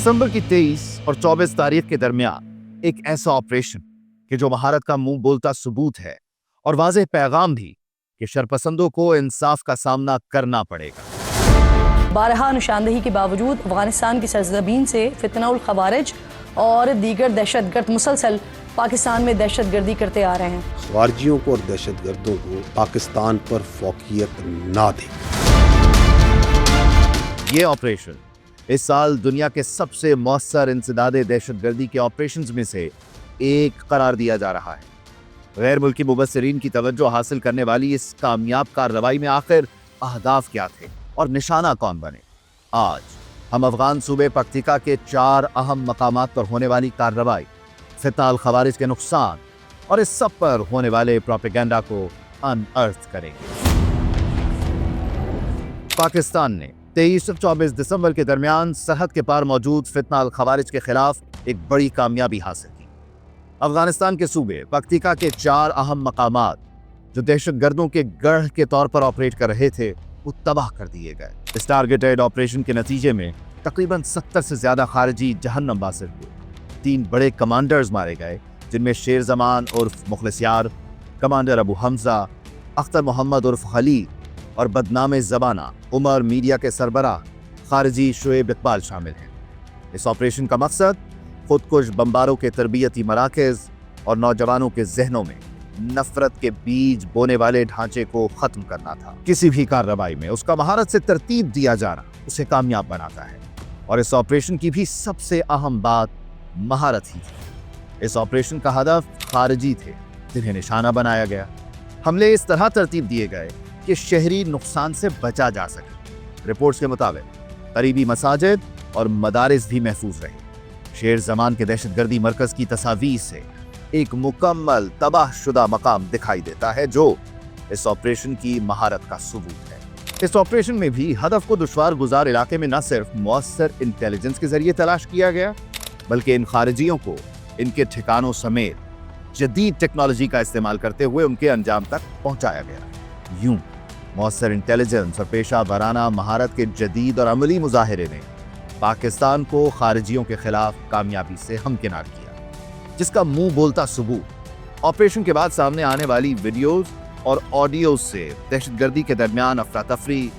दिसंबर की 23 और 24 तारीख के दरमियान एक ऐसा ऑपरेशन कि जो महारत का मुंह बोलता सबूत है और वाज़ेह पैगाम भी कि शरपसंदों को इंसाफ का सामना करना पड़ेगा। बारहा निशानदही के बावजूद अफगानिस्तान की सरजमीन से फितनाउल खवारिज और दीगर दहशतगर्द मुसलसल पाकिस्तान में दहशतगर्दी करते आ रहे हैं। खारजियों को और दहशतगर्दों को पाकिस्तान पर फौकियत ना दें। ये ऑपरेशन इस साल दुनिया के सबसे मौसर इंसदादे दहशतगर्दी के ऑपरेशंस में से एक करार दिया जा रहा है। गैर मुल्की मुबस्सिरीन की तवज्जो हासिल करने वाली इस कामयाब कार्रवाई में आखिर अहदाफ क्या थे और निशाना कौन बने। आज हम अफगान सूबे पक्तिका के 4 अहम मकामात पर होने वाली कार्रवाई, फितनाल खवारिज के नुकसान और इस सब पर होने वाले प्रोपेगेंडा को अनअर्थ करेंगे। पाकिस्तान ने 23 और 24 दिसंबर के दरमियान सरहद के पार मौजूद फितनाल खवारिज के खिलाफ एक बड़ी कामयाबी हासिल की। अफगानिस्तान के सूबे पक्तिका के 4 अहम मकामात जो दहशतगर्दों के गढ़ के तौर पर ऑपरेट कर रहे थे वो तबाह कर दिए गए। इस टारगेटेड ऑपरेशन के नतीजे में तकरीबन 70 से ज्यादा खारजी जहन्नम बासिर हुए। 3 बड़े कमांडर्स मारे गए जिनमें शेर जमान उर्फ मुखलिस यार, कमांडर अबू हमजा, अख्तर मोहम्मद उर्फ खलील और बदनामे ज़बाना उमर मीडिया के सरबराह खारजी शुएब इकबाल शामिल हैं। इस ऑपरेशन का मकसद खुदकुश बम्बारों के तरबियती मराकज़ और नौजवानों के जहनों में नफरत के बीज बोने वाले ढांचे को खत्म करना था। किसी भी कार्रवाई में उसका महारत से तरतीब दिया जाना उसे कामयाब बनाता है और इस ऑपरेशन की भी सबसे अहम बात महारत ही थी। इस ऑपरेशन का हदफ खारजी थे जिन्हें निशाना बनाया गया। हमले इस तरह तरतीब दिए गए कि शहरी नुकसान से बचा जा सके। रिपोर्ट्स के मुताबिक करीबी मसाजिद और मदारिस भी महफूज रहे। शेर जमान के दहशतगर्दी मरकज की तस्वीर से एक मुकम्मल तबाहशुदा मकाम दिखाई देता है जो इस ऑपरेशन की महारत का सबूत है। इस ऑपरेशन में भी हदफ को दुश्वार गुजार इलाके में न सिर्फ मौसर इंटेलिजेंस के जरिए तलाश किया गया बल्कि इन खारिजियों को इनके ठिकानों समेत जदीद टेक्नोलॉजी का इस्तेमाल करते हुए उनके अंजाम तक पहुंचाया गया। यूं मौसर इंटेलिजेंस और पेशा वराना महारत के जदीद और अमली मुजाहिरे ने पाकिस्तान को खारिजियों के खिलाफ कामयाबी से हमकिनार किया, जिसका मुंह बोलता सबूत ऑपरेशन के बाद सामने आने वाली वीडियोस और ऑडियो से दहशतगर्दी के दरमियान अफरा तफरी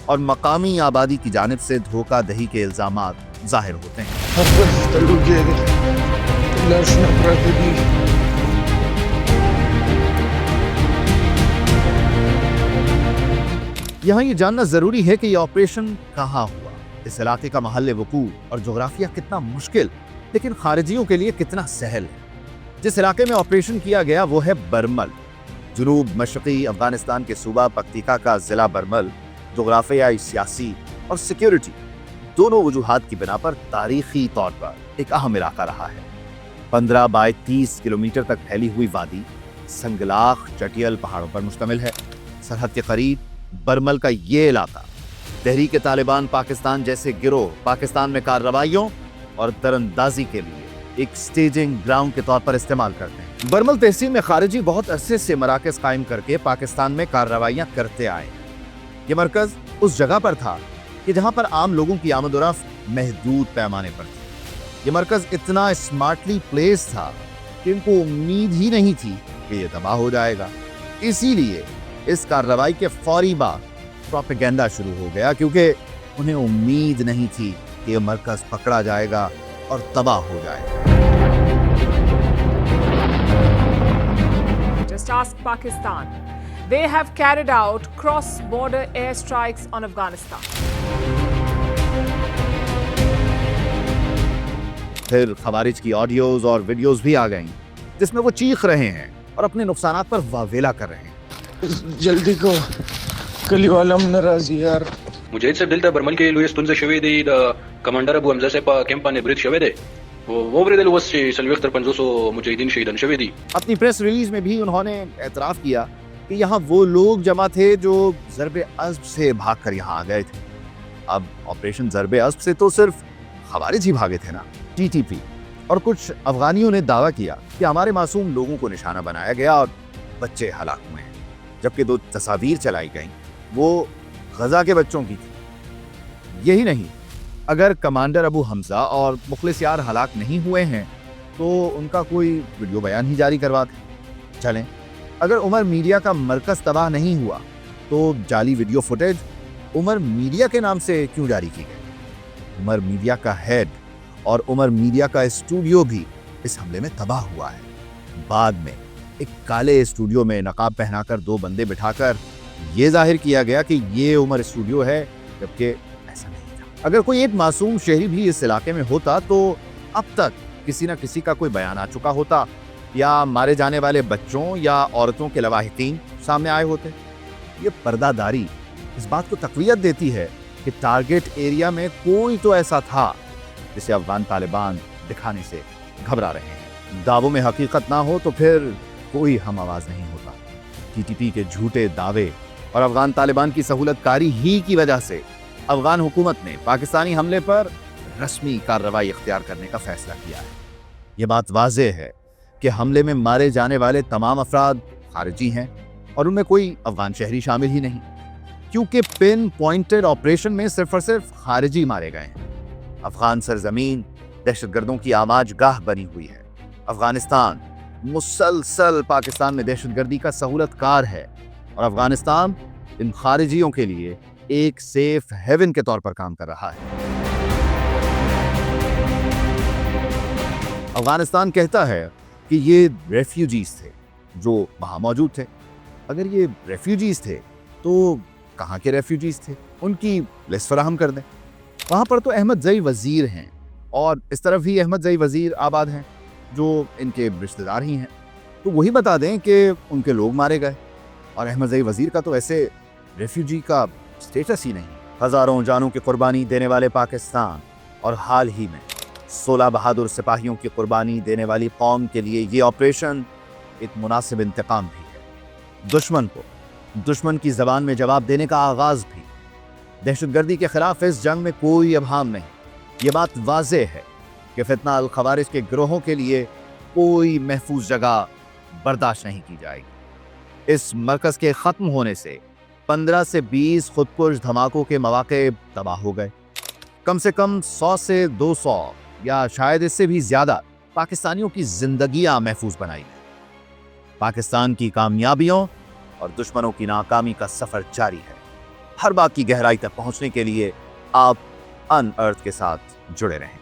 और मकामी आबादी की जानिब से धोखा दही के इल्जामात जाहिर होते हैं। यहाँ ये जानना जरूरी है कि ये ऑपरेशन कहाँ हुआ, इस इलाके का महल वकू और जोग्राफिया कितना मुश्किल लेकिन खारिजियों के लिए कितना सहल है। जिस इलाके में ऑपरेशन किया गया वो है बरमल। जुनूब मशरक़ी अफगानिस्तान के सूबा पक्तिका का जिला बरमल जोग्राफियाई, सियासी और सिक्योरिटी दोनों वजूहात की बिना पर तारीखी तौर पर एक अहम इलाका रहा है। 15 बाय 30 किलोमीटर तक फैली हुई वादी संगलाख चटियल पहाड़ों पर मुश्तमिल है। सरहद के करीब बरमल का ये इलाका तहरीक तालिबान पाकिस्तान जैसे गिरोह पाकिस्तान में कार्रवाइयों और दरअंदाजी के लिए एक स्टेजिंग ग्राउंड के तौर पर इस्तेमाल करते हैं। बरमल तहसील में खारिजी बहुत अरसे से मराकज कायम करके पाकिस्तान में कार्रवाइयां करते आए। ये मरकज उस जगह पर था कि जहां पर आम लोगों की आमद-ओ-रफ्त महदूद पैमाने पर थी। ये मरकज इतना स्मार्टली प्लेस था कि इनको उम्मीद ही नहीं थी कि ये तबाह हो जाएगा। इसीलिए इस कार्रवाई के फौरी बाद प्रोपेगेंडा शुरू हो गया क्योंकि उन्हें उम्मीद नहीं थी कि यह मरकज पकड़ा जाएगा और तबाह हो जाएगा। Just ask Pakistan. They have carried out cross-border airstrikes on Afghanistan. फिर खवारिज की ऑडियोज और वीडियोस भी आ गईं जिसमें वो चीख रहे हैं और अपने नुकसानात पर वावेला कर रहे हैं। जल्दी को कली वालम नाराजी यार मुझे से दिल बरमल के लुइस तुनसे शवे दी कमांडर अबू हमजा से कैंपा ने ब्रिज शवे दे वो ब्रिदल वस सलवेख्तर 500 मुजाहिदीन शहीदन शवे दी। अपनी प्रेस रिलीज में भी उन्होंने एतराफ किया कि यहाँ वो लोग जमा थे जो ज़रबे अज़्ब से भागकर यहाँ आ गए थे। अब ऑपरेशन ज़रबे अज़्ब से तो सिर्फ खवारिज ही भागे थे ना। टीटीपी और कुछ अफगानियों ने दावा किया कि हमारे मासूम लोगों को निशाना बनाया गया और बच्चे हलाक हुए हैं, जबकि 2 तस्वीर चलाई गईं वो गजा के बच्चों की थी। यही नहीं, اگر کمانڈر ابو حمزہ اور مخلص یار ہلاک نہیں ہوئے ہیں تو ان کا کوئی ویڈیو بیان ہی جاری کروا دیں۔ چلیں، اگر عمر میڈیا کا مرکز تباہ نہیں ہوا تو جعلی ویڈیو فوٹیج عمر میڈیا کے نام سے کیوں جاری کی گئی؟ عمر میڈیا کا ہیڈ اور عمر میڈیا کا اسٹوڈیو بھی اس حملے میں تباہ ہوا ہے۔ بعد میں ایک کالے اسٹوڈیو میں نقاب پہنا کر 2 بندے بٹھا کر یہ ظاہر کیا گیا کہ یہ عمر اسٹوڈیو ہے، جبکہ ایسا نہیں تھا۔ اگر کوئی ایک معصوم شہری بھی اس علاقے میں ہوتا تو اب تک کسی نہ کسی کا کوئی بیان آ چکا ہوتا، یا مارے جانے والے بچوں یا عورتوں کے لواحقین سامنے آئے ہوتے۔ یہ پردہ داری اس بات کو تقویت دیتی ہے کہ ٹارگٹ ایریا میں کوئی تو ایسا تھا جسے افغان طالبان دکھانے سے گھبرا رہے ہیں۔ دعووں میں حقیقت نہ ہو تو پھر کوئی ہم آواز نہیں ہوتا۔ ٹی ٹی پی کے جھوٹے دعوے اور افغان طالبان کی سہولت کاری ہی کی وجہ سے افغان حکومت نے پاکستانی حملے پر رسمی کارروائی اختیار کرنے کا فیصلہ کیا ہے۔ یہ بات واضح ہے کہ حملے میں مارے جانے والے تمام افراد خارجی ہیں اور ان میں کوئی افغان شہری شامل ہی نہیں، کیونکہ پن پوائنٹڈ آپریشن میں صرف اور صرف خارجی مارے گئے ہیں۔ افغان سرزمین دہشت گردوں کی آماج گاہ بنی ہوئی ہے۔ افغانستان مسلسل پاکستان میں دہشت گردی کا سہولت کار ہے، اور افغانستان ان خارجیوں کے لیے ایک سیف ہیون کے طور پر کام کر رہا ہے۔ افغانستان کہتا ہے کہ یہ ریفیوجیز تھے جو وہاں موجود تھے۔ اگر یہ ریفیوجیز تھے تو کہاں کے ریفیوجیز تھے؟ ان کی لسٹ فراہم کر دیں۔ وہاں پر تو احمد زئی وزیر ہیں، اور اس طرف بھی احمد زئی وزیر آباد ہیں جو ان کے رشتہ دار ہی ہیں، تو وہی بتا دیں کہ ان کے لوگ مارے گئے، اور احمد زئی وزیر کا تو ایسے ریفیوجی کا سٹیٹس ہی نہیں۔ ہزاروں جانوں کی قربانی دینے والے پاکستان، اور حال ہی میں 16 بہادر سپاہیوں کی قربانی دینے والی قوم کے لیے یہ آپریشن ایک مناسب انتقام بھی ہے۔ دشمن کو دشمن کی زبان میں جواب دینے کا آغاز بھی۔ دہشت گردی کے خلاف اس جنگ میں کوئی ابہام نہیں۔ یہ بات واضح ہے کہ فتنہ الخوارج کے گروہوں کے لیے کوئی محفوظ جگہ برداشت نہیں کی جائے گی۔ اس مرکز کے ختم ہونے سے 15 سے 20 خودکش دھماکوں کے مواقع تباہ ہو گئے۔ کم سے کم 100 سے 200 یا شاید اس سے بھی زیادہ پاکستانیوں کی زندگیاں محفوظ بنائی گئی۔ پاکستان کی کامیابیوں اور دشمنوں کی ناکامی کا سفر جاری ہے۔ ہر بات کی گہرائی تک پہنچنے کے لیے آپ ان ارتھ کے ساتھ جڑے رہیں۔